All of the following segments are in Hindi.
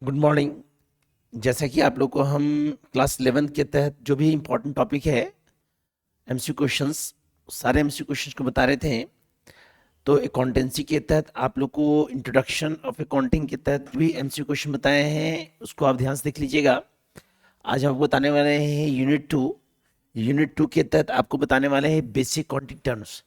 Good morning. जैसा कि आप लोग को हम क्लास 11 के तहत जो भी इम्पोर्टेंट टॉपिक है एमसीक्यू क्वेश्चंस, सारे एमसीक्यू क्वेश्चंस को बता रहे थे। तो अकाउंटेंसी के तहत आप लोग को इंट्रोडक्शन ऑफ अकाउंटिंग के तहत भी एमसीक्यू क्वेश्चन बताए हैं, उसको आप ध्यान से देख लीजिएगा। आज हम आपको बताने वाले हैं यूनिट 2 के तहत आपको बताने वाले हैं बेसिक अकाउंटिंग टर्म्स।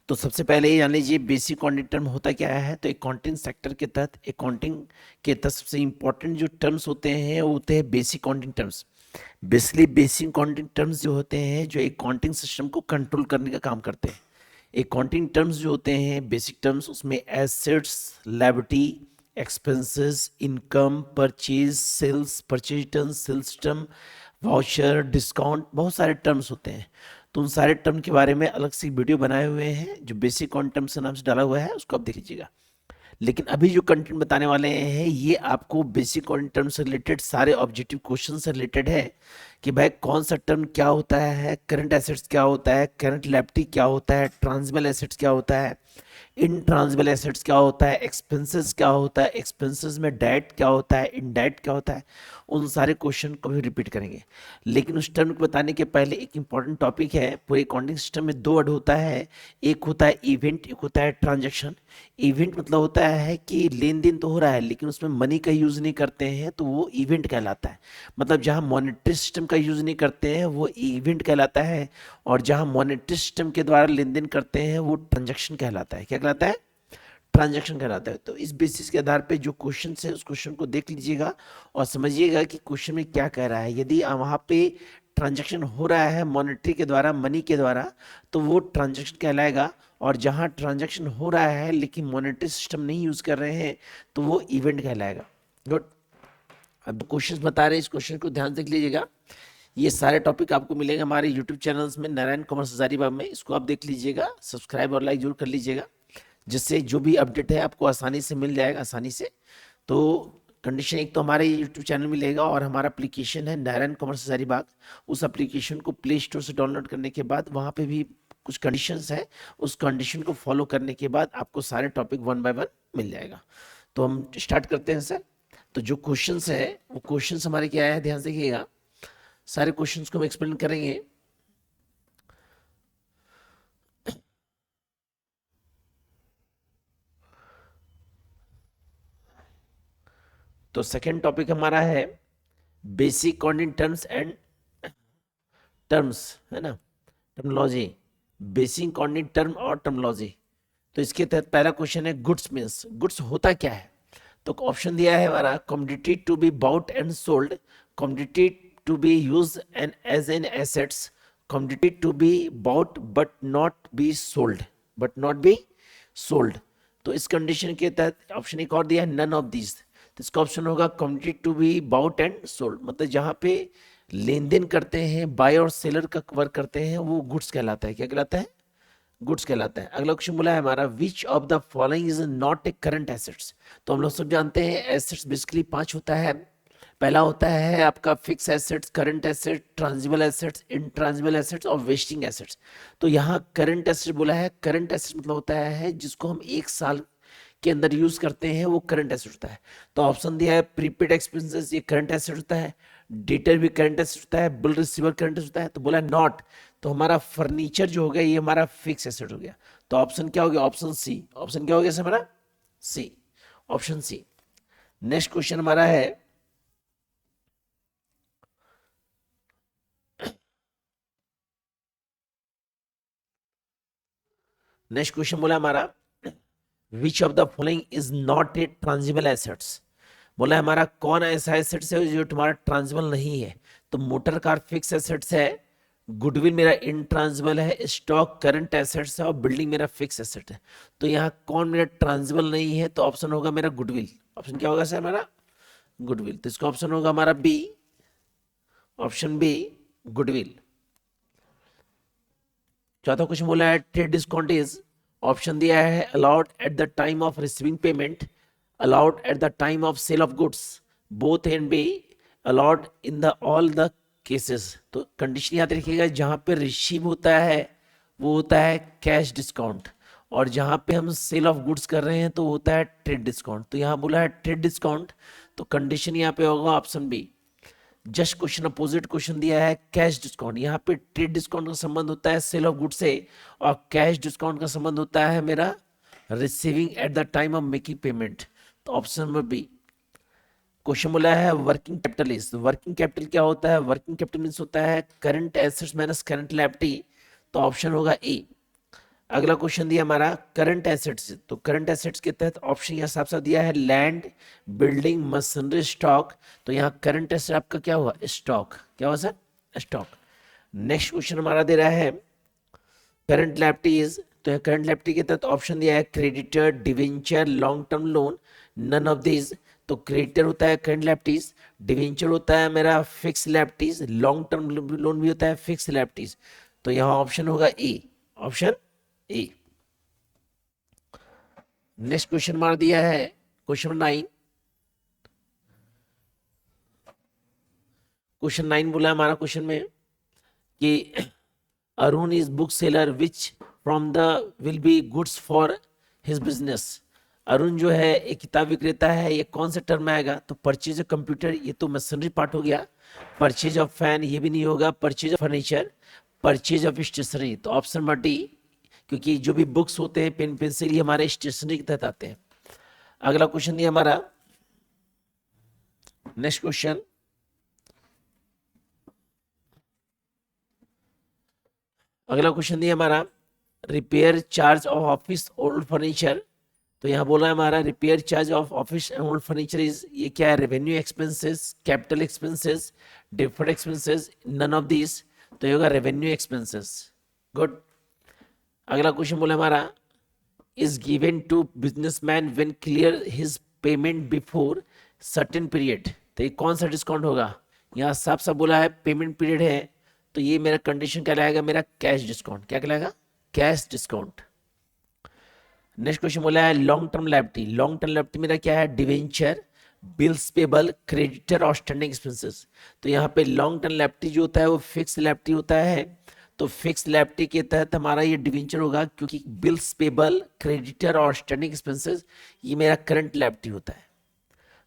तो सबसे पहले ये जान लीजिए बेसिक अकाउंटिंग टर्म होता क्या है। तो अकाउंटिंग सेक्टर के तहत अकाउंटिंग के तहत सबसे इंपॉर्टेंट जो टर्म्स होते हैं वो होते हैं basic accounting terms. Basically basic accounting terms जो होते हैं जो अकाउंटिंग सिस्टम को कंट्रोल करने का काम करते हैं। अकाउंटिंग टर्म्स जो होते हैं बेसिक टर्म्स, उसमें assets, liability, expenses, income, purchase, sales, purchase term, sales term, voucher, discount, बहुत सारे टर्म्स होते हैं। तो उन सारे टर्म के बारे में अलग से वीडियो बनाए हुए हैं जो बेसिक अकाउंट टर्म्स के नाम से डाला हुआ है, उसको आप देख लीजिएगा। लेकिन अभी जो कंटेंट बताने वाले हैं ये आपको बेसिक अकाउंटिंग टर्म से रिलेटेड सारे ऑब्जेक्टिव क्वेश्चन से रिलेटेड है कि भाई कौन सा टर्म क्या होता है, करंट एसेट्स क्या होता है, करंट लायबिलिटी क्या होता है, ट्रांजिबल एसेट्स क्या होता है, इनट्रांजिबल एसेट्स क्या होता है, एक्सपेंसेस क्या होता है, एक्सपेंसेस में डायरेक्ट क्या होता है, इनडायरेक्ट क्या होता है। उन सारे क्वेश्चन को भी रिपीट करेंगे। लेकिन उस टर्म को बताने के पहले एक इंपॉर्टेंट टॉपिक है। पूरे अकाउंटिंग सिस्टम में दो वर्ड होता है, एक होता है इवेंट, एक होता है ट्रांजैक्शन। इवेंट मतलब होता है कि लेन देन तो हो रहा है लेकिन उसमें मनी का यूज नहीं करते हैं, तो वो इवेंट कहलाता है। मतलब जहां मॉनेटरी सिस्टम का यूज नहीं करते हैं वो इवेंट कहलाता है, और जहां मॉनेटरी सिस्टम के द्वारा लेन देन करते हैं वो ट्रांजैक्शन कहलाता है। क्या कहलाता है? ट्रांजैक्शन कहलाता है। तो इस बेसिस के आधार पे जो क्वेश्चन है उस क्वेश्चन को देख लीजिएगा और समझिएगा कि क्वेश्चन में क्या कह रहा है। यदि वहां पे ट्रांजैक्शन हो रहा है मॉनेटरी के द्वारा, मनी के द्वारा, तो वो ट्रांजैक्शन कहलाएगा। और जहां ट्रांजैक्शन हो रहा है लेकिन मॉनेटरी सिस्टम नहीं यूज कर रहे हैं तो वो इवेंट कहलाएगा। गुड। अब क्वेश्चन बता रहे हैं, इस क्वेश्चन को ध्यान से देख लीजिएगा। ये सारे टॉपिक आपको मिलेंगे हमारे यूट्यूब चैनल्स में, नारायण कॉमर्स हजारीबाग में। इसको आप देख लीजिएगा, सब्सक्राइब और लाइक जरूर कर लीजिएगा, जिससे जो भी अपडेट है आपको आसानी से मिल जाएगा, आसानी से। तो कंडीशन एक तो हमारे यूट्यूब चैनल मिलेगा और हमारा एप्लीकेशन है नारायण कॉमर्स हजारीबाग। उस एप्लीकेशन को प्ले स्टोर से डाउनलोड करने के बाद वहाँ पे भी कुछ कंडीशंस है, उस कंडीशन को फॉलो करने के बाद आपको सारे टॉपिक 1 बाय 1 मिल जाएगा। तो हम स्टार्ट करते हैं सर। तो जो क्वेश्चंस है वो क्वेश्चंस हमारे क्या है, ध्यान से देखिएगा। सारे क्वेश्चंस को हम एक्सप्लेन करेंगे। तो सेकंड टॉपिक हमारा है basic accounting terms and terms, है ना, टर्मोलॉजी। बेसिक अकाउंटिंग टर्म और टर्मोलॉजी। तो इसके तहत पहला क्वेश्चन है गुड्स मीन्स, गुड्स होता क्या है। तो ऑप्शन दिया है हमारा commodity to be bought and sold, commodity to be use and as an assets, commodity to be bought but not be sold, but not be sold. तो इस कंडीशन के तहत ऑप्शन एक और दिया है नन ऑफ दीज। तो इसका ऑप्शन होगा commodity to be bought and sold, मतलब जहां पे लेन देन करते हैं, बाय और सेलर का कवर करते हैं, वो गुड्स कहलाता है। क्या कहलाता है? गुड्स कहलाता है। अगला क्वेश्चन बोला है हमारा which of the following is not A current assets. तो हम लोग सब जानते हैं एसेट्स बेसिकली 5 होता है। पहला होता है आपका fix assets, current asset, tangible assets, intangible assets और वेस्टिंग एसेट्स। तो यहाँ करंट एसेट बोला है। करंट एसेट मतलब होता है जिसको हम 1 साल के अंदर यूज करते हैं, वो करंट एसेट होता है। तो ऑप्शन दिया है प्रीपेड एक्सपेंसेस, ये करंट एसेट होता है। डेटर भी करंट एसेट होता है। बिल रिसीवर करंट एसेट होता है। तो बोला नॉट, तो हमारा फर्नीचर जो हो गया ये हमारा फिक्स एसेट हो गया। तो ऑप्शन क्या हो गया? Option C. ऑप्शन क्या हो गया हमारा? C, option C. Next question हमारा है नेक्स्ट क्वेश्चन बोला हमारा which of the following is not a tangible assets. बोला हमारा कौन ऐसा एसेट्स है जो तुम्हारा ट्रांजिबल नहीं है। तो मोटर कार फिक्स एसेट्स है, गुडविल मेरा इंट्रांजिबल है, स्टॉक करंट एसेट्स है और बिल्डिंग मेरा फिक्स एसेट है। तो यहाँ कौन मेरा ट्रांजिबल नहीं है? तो ऑप्शन होगा मेरा गुडविल। ऑप्शन क्या होगा सर हमारा? गुडविल। तो इसका ऑप्शन होगा हमारा बी, ऑप्शन बी, गुडविल। चौथा क्वेश्चन बोला है ट्रेड डिस्काउंट इज, ऑप्शन दिया है allowed at the time of receiving payment, allowed at the time of sale of goods, both and B, allowed in the all the cases. तो कंडीशन याद रखिएगा, जहां पे रिसीव होता है वो होता है कैश डिस्काउंट, और जहाँ पे हम सेल ऑफ गुड्स कर रहे हैं तो होता है ट्रेड डिस्काउंट। तो यहाँ बोला है ट्रेड डिस्काउंट, तो कंडीशन यहाँ पे होगा option B. Just question opposite question दिया है कैश डिस्काउंट। यहाँ पे ट्रेड डिस्काउंट का संबंध होता है सेल ऑफ गुड्स से, और कैश डिस्काउंट का संबंध होता है मेरा receiving eight the time of making payment. तो ऑप्शन नंबर बी। क्वेश्चन बोला है working capital is, working capital क्या होता है? वर्किंग कैपिटल मीन्स होता है current assets minus current liability. तो ऑप्शन होगा ए। अगला क्वेश्चन दिया हमारा करंट एसेट्स, तो करंट एसेट्स के तहत ऑप्शन यहाँ साफ साफ दिया है लैंड, बिल्डिंग, मशीनरी, स्टॉक। तो यहाँ करंट एसेट आपका क्या हुआ? स्टॉक। क्या हुआ सर? स्टॉक। नेक्स्ट क्वेश्चन हमारा दे रहा है करंट लायबिलिटीज। तो यहाँ करंट लायबिलिटी के तहत ऑप्शन दिया है creditor, debenture, long term loan, none of this. तो क्रेडिटर होता है करंट लायबिलिटीज, डिवेंचर होता है मेरा fix liabilities, long term loan भी होता है फिक्स लायबिलिटीज। तो यहाँ ऑप्शन होगा A, option A. Next question मार दिया है क्वेश्चन 9। क्वेश्चन 9 बोला हमारा क्वेश्चन में कि Arun is book seller which from the will be goods for his business. Arun जो है एक किताब विक्रेता है, ये कौन से टर्म में आएगा? तो परचेज ऑफ कंप्यूटर, ये तो मशीनरी पार्ट हो गया। परचेज ऑफ फैन, ये भी नहीं होगा। Purchase of furniture, purchase of stationery. तो ऑप्शन नंबर डी, क्योंकि जो भी बुक्स होते हैं पेन पेंसिल ये हमारे स्टेशनरी के तहत आते हैं। अगला क्वेश्चन दिया हमारा, नेक्स्ट क्वेश्चन, अगला क्वेश्चन दिया हमारा repair charge of office old furniture. तो यहाँ बोला है हमारा repair charge of office and old furniture is, ये क्या है? Revenue expenses, capital expenses, deferred expenses, none of this. तो ये होगा रेवेन्यू एक्सपेंसेस। गुड। अगला क्वेश्चन बोला हमारा is given to businessman when clear his payment before certain period. तो ये कौन सा डिस्काउंट होगा? यहाँ साफ साफ बोला है पेमेंट पीरियड है, तो ये मेरा कंडीशन कहलाएगा मेरा कैश डिस्काउंट। क्या कहलाएगा? Cash discount. नेक्स्ट क्वेश्चन बोला है long term liability. Long term liability मेरा क्या है? डिवेंचर, बिल्स पेबल, क्रेडिटर और स्टैंडिंग एक्सपेंसेस। तो यहाँ पे लॉन्ग टर्म लायबिलिटी जो होता है वो फिक्स लायबिलिटी होता है। तो फिक्स लायबिलिटी के तहत हमारा ये डिवेंचर होगा, क्योंकि बिल्स पेबल, क्रेडिटर और स्टैंडिंग एक्सपेंसेस ये मेरा करंट लायबिलिटी होता है।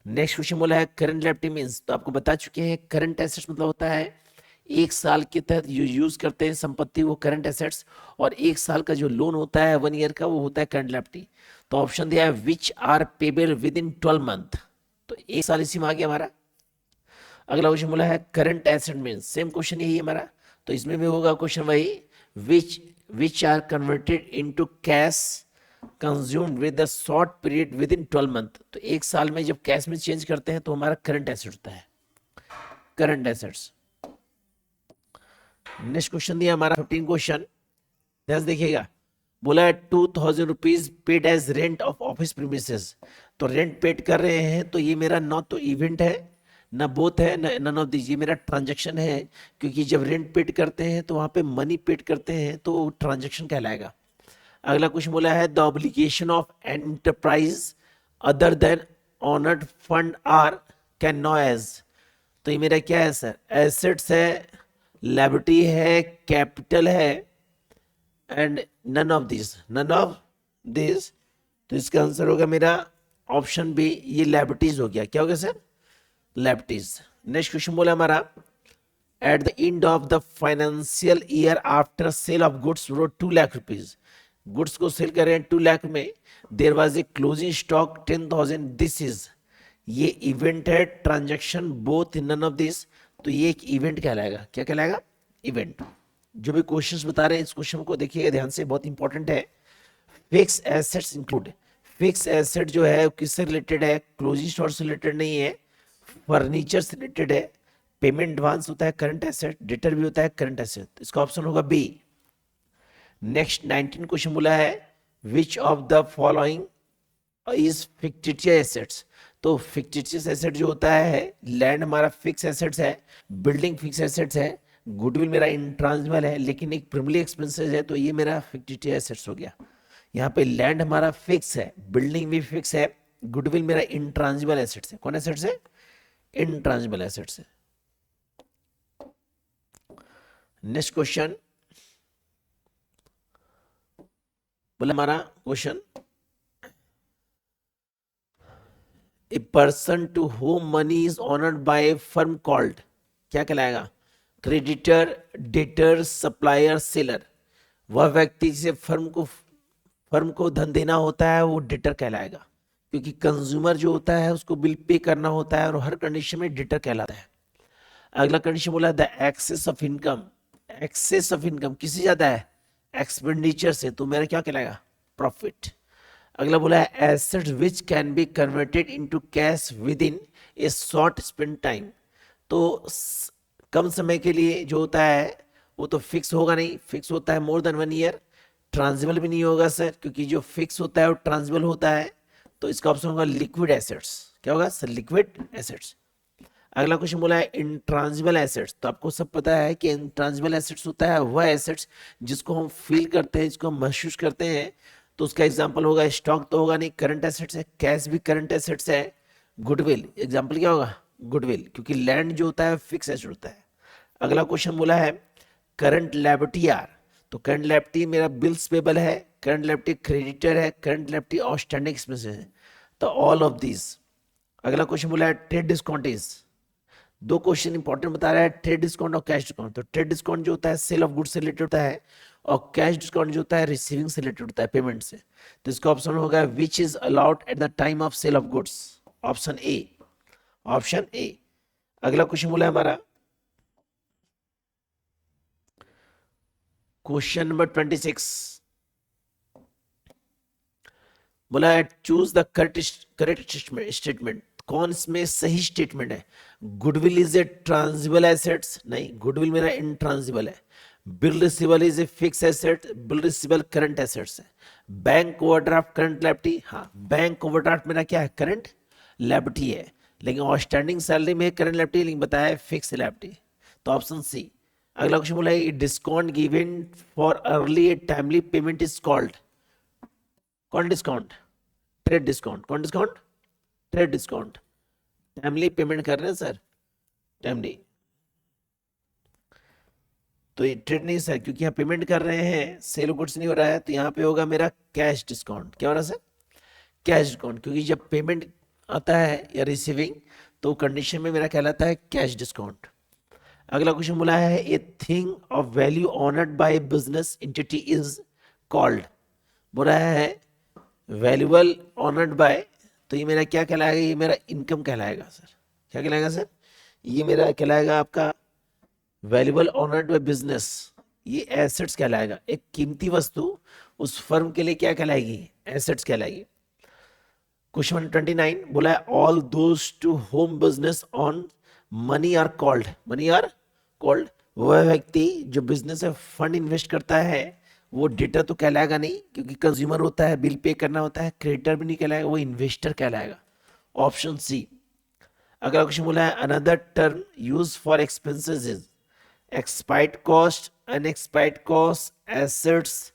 नेक्स्ट क्वेश्चन बोला है करंट लायबिलिटी मींस, तो आपको बता चुके हैं करंट एसेट्स मतलब होता है एक साल के तहत यूज करते हैं संपत्ति वो करंट एसेट्स, और एक साल का जो लोन होता है 1 ईयर का वो होता है करंट लायबिलिटी। तो ऑप्शन दिया है which are payable within 12 month. तो एक साल इसी में आ गया हमारा। अगला क्वेश्चन बोला है current asset means, same question यही है हमारा, तो इसमें भी होगा क्वेश्चन वही which are converted into cash consumed with the short period within 12 month. तो एक साल में जब कैश में चेंज करते हैं तो हमारा करंट एसेट होता है, करंट एसेट्स। नेक्स्ट क्वेश्चन दिया हमारा 15 क्वेश्चन, ध्यान देखिएगा। बोला है 2000 rupees paid as rent of office premises. तो रेंट पेड कर रहे हैं, तो ये मेरा ना तो इवेंट है ना बोथ है ना नन ऑफ दिस, ये मेरा ट्रांजैक्शन है। क्योंकि जब रेंट पेड करते हैं तो वहां पे मनी पेड करते हैं तो ट्रांजैक्शन कहलाएगा। अगला क्वेश्चन बोला है the obligation of enterprise other than owned fund are can know as. तो ये मेरा क्या है सर? एसेट्स है, लायबिलिटी है, कैपिटल है, and none of this, none of this. तो इसका आंसर होगा मेरा ऑप्शन बी, ये लायबिलिटीज हो गया। क्या हो गया सर? लायबिलिटीज। नेक्स्ट क्वेश्चन बोला हमारा at the end of the financial year after sale of goods वो 2 लाख रुपीज, गुड्स को सेल कर रहे हैं 2 लाख में, there was a closing stock 10,000। This is, ये इवेंट है, transaction both none of this. तो ये एक इवेंट कहलाएगा। क्या कहलाएगा? इवेंट। जो भी क्वेश्चंस बता रहे हैं इस क्वेश्चन को देखिएगा ध्यान से, बहुत इंपॉर्टेंट है। Fix assets include, fix asset जो है किससे रिलेटेड है? क्लोजिंग स्टॉक से रिलेटेड नहीं है, फर्नीचर से रिलेटेड है। पेमेंट एडवांस होता है करंट एसेट, डेटर भी होता है करंट एसेट। इसका ऑप्शन होगा बी। नेक्स्ट 19 क्वेश्चन बोला है विच of the following is fictitious assets. तो फिक्टिशियस एसेट जो होता है, लैंड हमारा फिक्स एसेट्स है, बिल्डिंग फिक्स एसेट्स है, गुडविल मेरा इंट्रांजिबल है, लेकिन एक प्राइमरी एक्सपेंसेस है, तो ये मेरा फिक्टिशियस एसेट्स हो गया। यहाँ पे लैंड हमारा फिक्स है, बिल्डिंग भी फिक्स है, गुडविल मेरा इंट्रांजिबल एसेट्स है। कौन एसेट्स है? इंट्रांजिबल एसेट्स है। नेक्स्ट क्वेश्चन, बोला हमारा question, a person to whom money is owned by a firm called, क्या कहलाएगा? Creditor, debtor, supplier, seller. वह व्यक्ति जिसे फर्म को धन देना होता है वो डेटर कहलाएगा, क्योंकि कंज्यूमर जो होता है उसको बिल पे करना होता है और हर कंडीशन में डेटर कहलाता है। अगला कंडीशन बोला the excess of income, excess of income किससे ज्यादा है? एक्सपेंडिचर से, तो मेरा क्या कहलाएगा? प्रॉफिट। अगला बोला है assets which can be converted into cash with in A short spend time, तो कम समय के लिए जो होता है वो तो फिक्स होगा नहीं, फिक्स होता है मोर देन 1 ईयर। ट्रांजिबल भी नहीं होगा सर, क्योंकि जो फिक्स होता है वो ट्रांजिबल होता है, तो इसका ऑप्शन होगा लिक्विड एसेट्स। क्या होगा सर? Liquid assets. अगला क्वेश्चन बोला है इंट्रांजिबल एसेट्स, तो आपको सब पता है कि इंट्रांजिबल एसेट्स होता है वह एसेट्स जिसको हम फील करते हैं, जिसको हम महसूस करते हैं, तो उसका एग्जांपल होगा स्टॉक तो होगा नहीं, करंट एसेट्स है, कैश भी करंट एसेट्स है, गुडविल एग्जांपल क्या होगा? गुडविल, क्योंकि लैंड जो होता है फिक्स एसेट होता है। अगला क्वेश्चन बोला है करंट लायबिलिटी आर, तो करंट लायबिलिटी मेरा बिल्स पेबल है, करंट लायबिलिटी क्रेडिटर है, करंट लायबिलिटी आउटस्टैंडिंग एक्सपेंसेस है, तो ऑल ऑफ दिस। अगला क्वेश्चन बोला है ट्रेड डिस्काउंट इज, दो क्वेश्चन इंपॉर्टेंट बता रहा है, ट्रेड डिस्काउंट और कैश डिस्काउंट। तो ट्रेड डिस्काउंट जो होता है सेल ऑफ गुड्स से रिलेटेड होता है, और कैश डिस्काउंट जो होता है रिसीविंग से रिलेटेड होता है, पेमेंट से। तो इसका ऑप्शन होगा which is allowed at the time of sale of goods, option A, option A. अगला क्वेश्चन बोला है हमारा क्वेश्चन नंबर 26, बोला है चूज द करेक्ट स्टेटमेंट, कौन इसमें सही स्टेटमेंट है? Goodwill is a tangible assets, नहीं, गुडविल मेरा इंट्रांजिबल है। Bill receivable is a fix asset, bill receivable current assets है। बैंक ओवरड्राफ्ट करंट लायबिलिटी, हाँ बैंक ओवरड्राफ्ट मेरा क्या है? करंट लायबिलिटी है, लेकिन आउटस्टैंडिंग सैलरी में करंट लायबिलिटी, लेकिन बताया है फिक्स लायबिलिटी, तो ऑप्शन सी। अगला क्वेश्चन बोला है discount given for early A timely payment is called, कौन डिस्काउंट? Trade discount. कौन discount? Trade discount. Timely payment कर रहे हैं सर, टाइमली, तो ये ट्रेड नहीं सर, क्योंकि यहाँ पेमेंट कर रहे हैं, सेल गुड्स नहीं हो रहा है, तो यहाँ पे होगा मेरा कैश डिस्काउंट। क्या हो रहा है सर? कैश डिस्काउंट, क्योंकि जब पेमेंट आता है या रिसीविंग, तो कंडीशन में मेरा कहलाता है कैश डिस्काउंट। अगला क्वेश्चन बोला है a thing of value honoured by business entity is called, बोल रहा है वैल्यूबल ऑनर्ड बाय, तो ये मेरा क्या कहलाएगा? ये मेरा इनकम कहलाएगा सर। क्या कहलाएगा सर? ये मेरा कहलाएगा आपका वैल्यूबल ऑनर्ड बाय बिजनेस, ये एसेट्स कहलाएगा। एक कीमती वस्तु उस फर्म के लिए क्या कहलाएगी? एसेट्स कहलाएगी। क्वेश्चन नंबर 29 बोला है all those to whom business on money are called, money are called, वह व्यक्ति जो बिजनेस में फंड इन्वेस्ट करता है वो डेटर तो कहलाएगा नहीं, क्योंकि कंज्यूमर होता है, बिल पे करना होता है, क्रेडिटर भी नहीं कहलाएगा, वो इन्वेस्टर कहलाएगा, ऑप्शन सी। अगला क्वेश्चन बोला है another term use for expenses is expired cost, unexpired cost, assets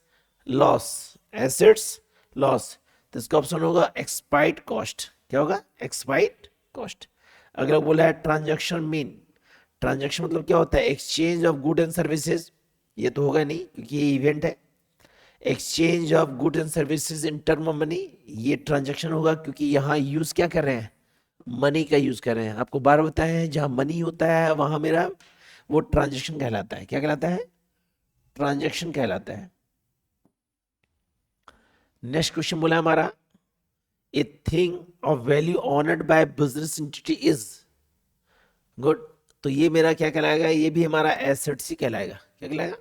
loss, assets loss, तो इसका ऑप्शन होगा एक्सपायर्ड कॉस्ट। क्या होगा? Expired cost. अगला बोला है ट्रांजैक्शन मीन, ट्रांजैक्शन मतलब क्या होता है? Exchange of good and services, ये तो होगा नहीं क्योंकि ये इवेंट है। Exchange of good and services in term of money, ये ट्रांजैक्शन होगा, क्योंकि यहाँ यूज क्या कर रहे हैं? मनी का यूज कर रहे हैं। आपको बार बताया है जहां मनी होता है वहां मेरा वो ट्रांजैक्शन कहलाता है। क्या कहलाता है? ट्रांजैक्शन कहलाता है। नेक्स्ट क्वेश्चन बोला हमारा a thing of value honoured by business entity is good, तो ये मेरा क्या कहलाएगा? ये भी हमारा एसेट्स ही कहलाएगा। क्या कहलाएगा?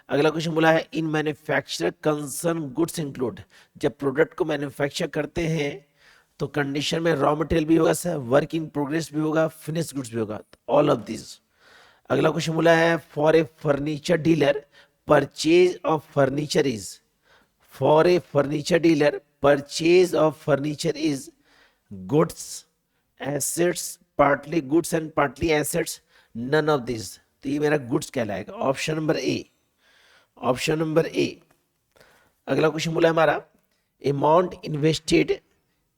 अगला क्वेश्चन बोला है इन मैन्युफैक्चर कंसर्न गुड्स इंक्लूड, जब प्रोडक्ट को मैन्युफैक्चर करते हैं तो कंडीशन में रॉ मटेरियल भी होगा सर, वर्क इन प्रोग्रेस भी होगा, फिनिश गुड्स भी होगा, ऑल ऑफ दिस। अगला क्वेश्चन बोला है for a furniture dealer purchase of furniture is, for a furniture dealer purchase of furniture is goods, assets, partly goods and partly assets, none of this, तो ये मेरा गुड्स कहलाएगा, option number A, option number A. अगला क्वेश्चन बोला हमारा amount invested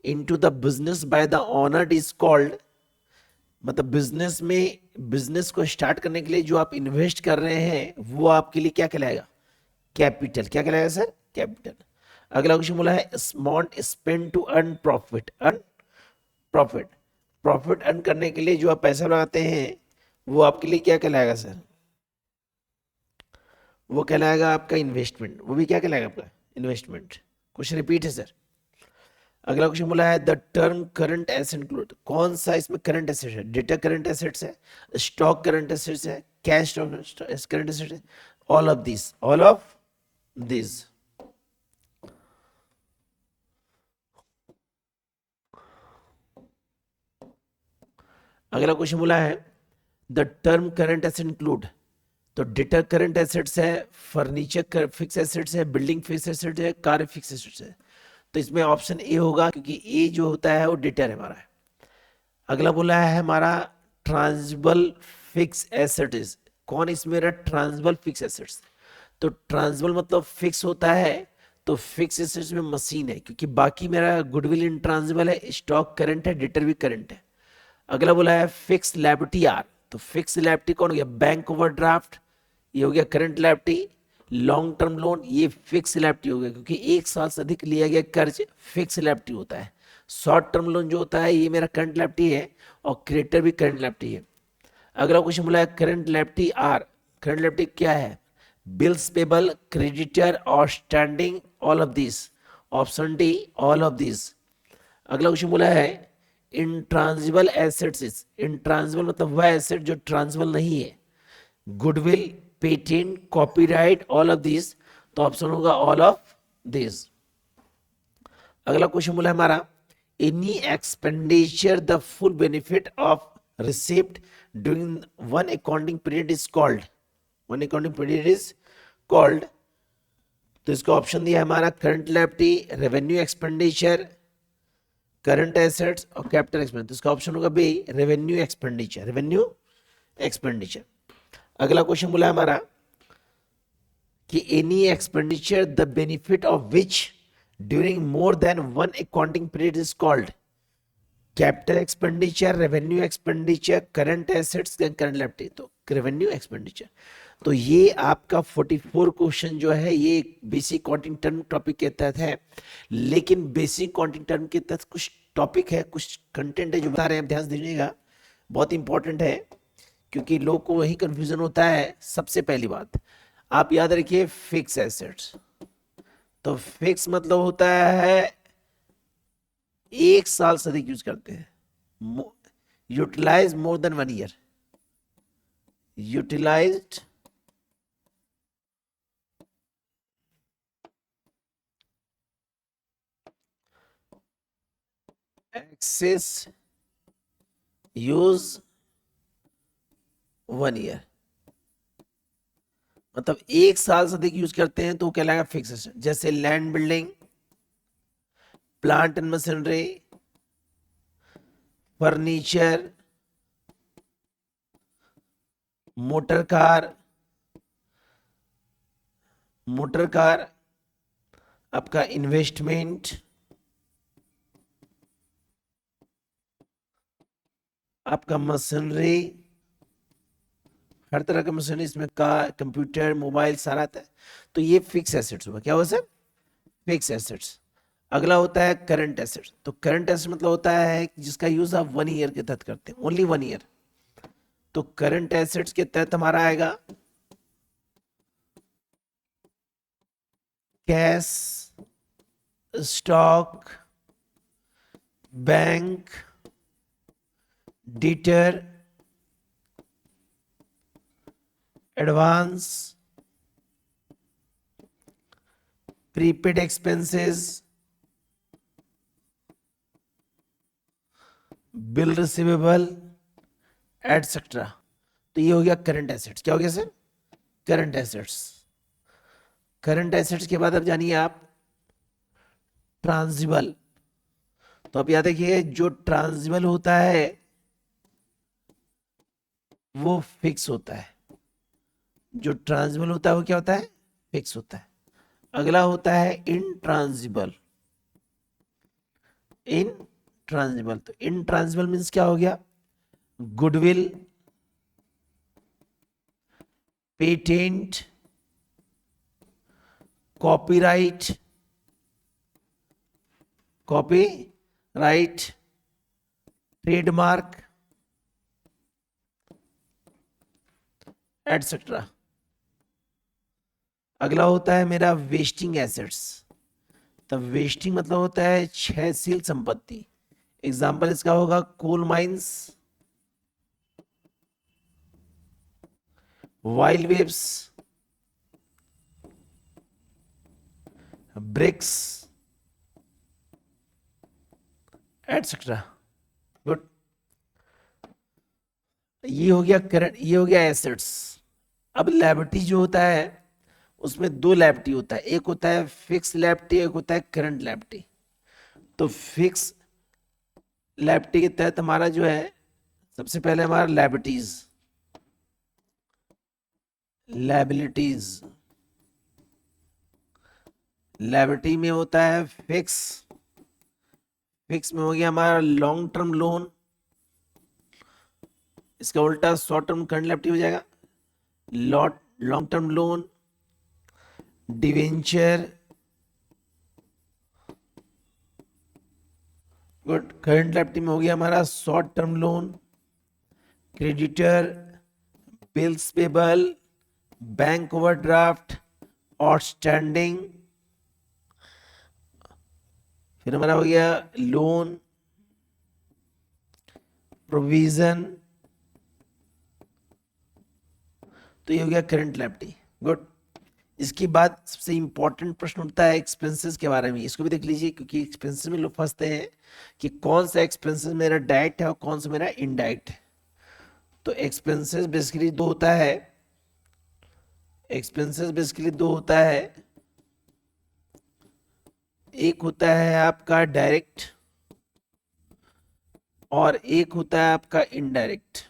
into the business by the owner is called, मतलब बिजनेस में, बिजनेस को स्टार्ट करने के लिए जो आप इन्वेस्ट कर रहे हैं वो आपके लिए क्या कहलाएगा? कैपिटल। क्या कहलाएगा सर? कैपिटल। अगला क्वेश्चन बोला है amount spend to earn profit. Earn profit, profit earn करने के लिए जो आप पैसा लगाते हैं वो आपके लिए क्या कहलाएगा सर? वो कहलाएगा आपका इन्वेस्टमेंट। वो भी क्या कहलाएगा आपका? इन्वेस्टमेंट। क्वेश्चन रिपीट है सर। अगला क्वेश्चन बोला है the term current asset include, कौन सा इसमें करंट एसेट है? डेटा करंट एसेट्स है, स्टॉक करंट एसेट्स है, कैश करंट एसेट है, all of this, all of this. अगला क्वेश्चन बोला है the term current asset include, तो डेटा करंट एसेट्स है, फर्नीचर फिक्स एसेट्स है, बिल्डिंग फिक्स एसेट्स है, कार फिक्स एसेट्स है। तो इसमें ऑप्शन ए होगा क्योंकि ए जो होता है वो डेटा हमारा है। अगला बोला है हमारा ट्रांजिबल फिक्स एसेट्स, कौन इसमें रहा? ट्रांजिबल फिक्स एसेट्स। तो ट्रांजिबल मतलब फिक्स होता है, तो फिक्स एसेट्स में मशीन है, क्योंकि बाकी मेरा गुडविल इंट्रांजिबल है, स्टॉक करंट है, डेटर भी करंट है। अगला बोला है फिक्स लायबिलिटी आर, तो फिक्स लायबिलिटी कौन हो गया? बैंक ओवरड्राफ्ट, ये हो गया current liability. Long term loan, ये फिक्स लायबिलिटी हो गया, क्योंकि एक साल से अधिक लिया गया कर्ज फिक्स लायबिलिटी होता है। शॉर्ट टर्म लोन जो होता है ये मेरा करंट लायबिलिटी है, और क्रेडिटर भी करंट लायबिलिटी है। अगला क्वेश्चन बोला है current liability are, current liability क्या है? बिल्स पेबल, क्रेडिटर और standing, all of this. Option D, all of this. अगला क्वेश्चन बोला है इंट्रांजिबल एसेट्स, इंट्रांजिबल मतलब वह एसेट जो ट्रांजिबल नहीं है, goodwill, patent, copyright, all of this. तो ऑप्शन होगा ऑल ऑफ दिस। अगला क्वेश्चन बोला हमारा any expenditure the full benefit of receipt during one accounting period is called, one accounting period is called. तो इसका ऑप्शन दिया हमारा current liability, revenue expenditure, current assets और कैपिटल एक्सपेंडिचर। तो इसका ऑप्शन होगा B, revenue expenditure, revenue expenditure. अगला क्वेश्चन बोला हमारा कि any expenditure the benefit of which during more than one accounting period is called capital expenditure, revenue expenditure, current assets, current liability. तो रेवेन्यू एक्सपेंडिचर। तो ये आपका 44 क्वेश्चन जो है ये बेसिक अकाउंटिंग टर्म टॉपिक के तहत है, लेकिन बेसिक अकाउंटिंग टर्म के तहत कुछ टॉपिक है, कुछ कंटेंट है जो बता रहे हैं, ध्यान दीजिएगा, बहुत इंपॉर्टेंट है, क्योंकि लोग को वही कंफ्यूजन होता है। सबसे पहली बात आप याद रखिए फिक्स एसेट्स, तो फिक्स मतलब होता है एक साल से अधिक यूज करते हैं, utilize more than 1 year, utilized excess use 1 year, मतलब एक साल से अधिक यूज करते हैं तो वो कहलाएगा फिक्स एसेट। जैसे land building, plant and machinery, furniture, motor car, आपका इन्वेस्टमेंट, आपका मशीनरी, हर तरह का मशीनरी इसमें, का कंप्यूटर, मोबाइल सारा आता है। तो ये फिक्स एसेट्स हुआ। क्या हुआ सर? Fix assets. अगला होता है करंट एसेट्स। तो करंट एसेट मतलब होता है जिसका यूज आप 1 ईयर के तहत करते हैं, ओनली 1 ईयर। तो करंट एसेट्स के तहत हमारा आएगा cash, stock, bank, deter, advance, prepaid expenses, bill receivable etcetera. तो ये हो गया करंट एसेट्स। क्या हो गया sir? Current assets. Current assets के बाद अब जानिए आप ट्रांजिबल। तो अब याद रखिए जो ट्रांजिबल होता है वो फिक्स होता है, जो ट्रांजिबल होता है वो क्या होता है? फिक्स होता है। अगला होता है इनट्रांजिबल। इनट्रांजिबल, तो इनट्रांजिबल मीन्स क्या हो गया? Goodwill, patent, copyright, copy right, trademark etcetera. अगला होता है मेरा वेस्टिंग एसेट्स। तब वेस्टिंग मतलब होता है क्षयशील संपत्ति। एग्जाम्पल इसका होगा coal mines, wild webs, bricks etcetera. Good, ये हो गया करंट, ये हो गया एसेट्स। अब लायबिलिटी जो होता है उसमें दो लायबिलिटी होता है, एक होता है फिक्स लायबिलिटी, एक होता है करंट लायबिलिटी। तो फिक्स लायबिलिटी के तहत हमारा जो है सबसे पहले हमारा लायबिलिटीज, लायबिलिटीज लायबिलिटी में होता है फिक्स, फिक्स में हो गया हमारा लॉन्ग टर्म लोन, इसका उल्टा शॉर्ट टर्म करंट लायबिलिटी हो जाएगा, long term loan, debenture, good. Current liability में हो गया हमारा short term loan, creditor, bills payable, bank overdraft, outstanding. फिर हमारा हो गया लोन, प्रोविजन। तो ये हो गया करंट लायबिलिटी। गुड। इसके बाद सबसे इंपॉर्टेंट प्रश्न उठता है एक्सपेंसेस के बारे में। इसको भी देख लीजिए, क्योंकि एक्सपेंसेस में लोग फंसते हैं कि कौन सा एक्सपेंसेस मेरा डायरेक्ट है और कौन सा मेरा इनडायरेक्ट है। तो एक्सपेंसेस बेसिकली दो होता है, एक्सपेंसेस बेसिकली दो होता है, एक होता है आपका डायरेक्ट और एक होता है आपका इनडायरेक्ट।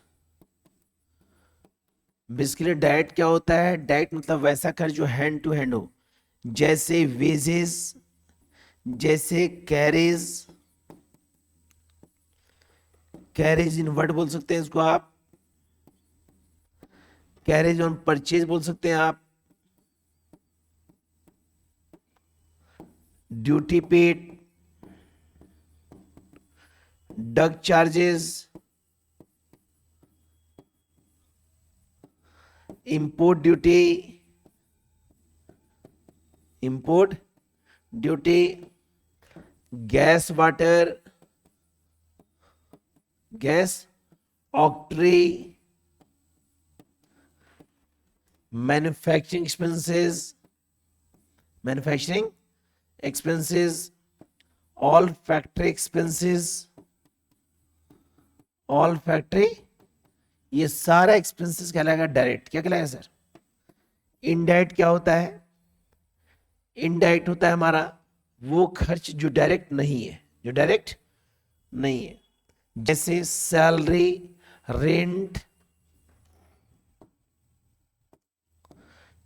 बेसिकली डायरेक्ट क्या होता है? डायरेक्ट मतलब वैसा खर्च जो हैंड टू हैंड हो, जैसे वेजेस, जैसे कैरेज, कैरेज इन वर्ड बोल सकते हैं इसको आप, कैरेज ऑन परचेज बोल सकते हैं आप, duty paid, dock charges, import duty, import duty, gas water, gas octroi, manufacturing expenses, manufacturing expenses, all factory expenses, all factory, ये सारा एक्सपेंसेस कहलाएगा डायरेक्ट। क्या कहलाएगा सर? इनडायरेक्ट क्या होता है? इनडायरेक्ट होता है हमारा वो खर्च जो डायरेक्ट नहीं है, जो डायरेक्ट नहीं है, जैसे सैलरी, रेंट,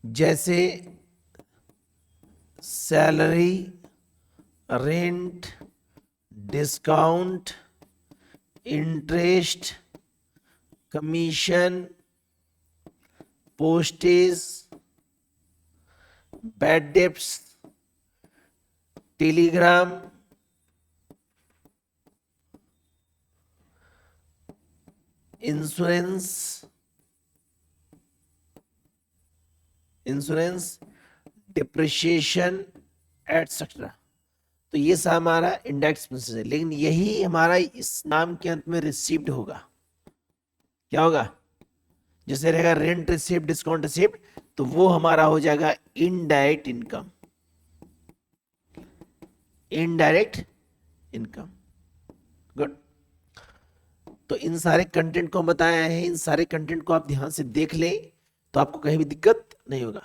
जैसे salary, rent, discount, interest, commission, postage, bad debts, Telegram, insurance, insurance, depreciation etcetera. तो ये सब हमारा इंडायरेक्ट एक्सपेंसेस है, लेकिन यही हमारा इस नाम के अंत में रिसीव्ड होगा। क्या होगा? जैसे रहेगा रेंट रिसीव्ड, डिस्काउंट रिसीव्ड, तो वो हमारा हो जाएगा indirect income, indirect income. Good. तो इन सारे कंटेंट को हम बताया है, इन सारे कंटेंट को आप ध्यान से देख लें तो आपको कहीं भी दिक्कत नहीं होगा।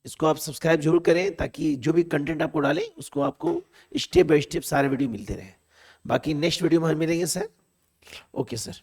इसको आप सब्सक्राइब जरूर करें ताकि जो भी कंटेंट आपको डालें उसको आपको स्टेप बाय स्टेप सारे वीडियो मिलते रहे। बाकी नेक्स्ट वीडियो में हम मिलेंगे सर। Okay sir.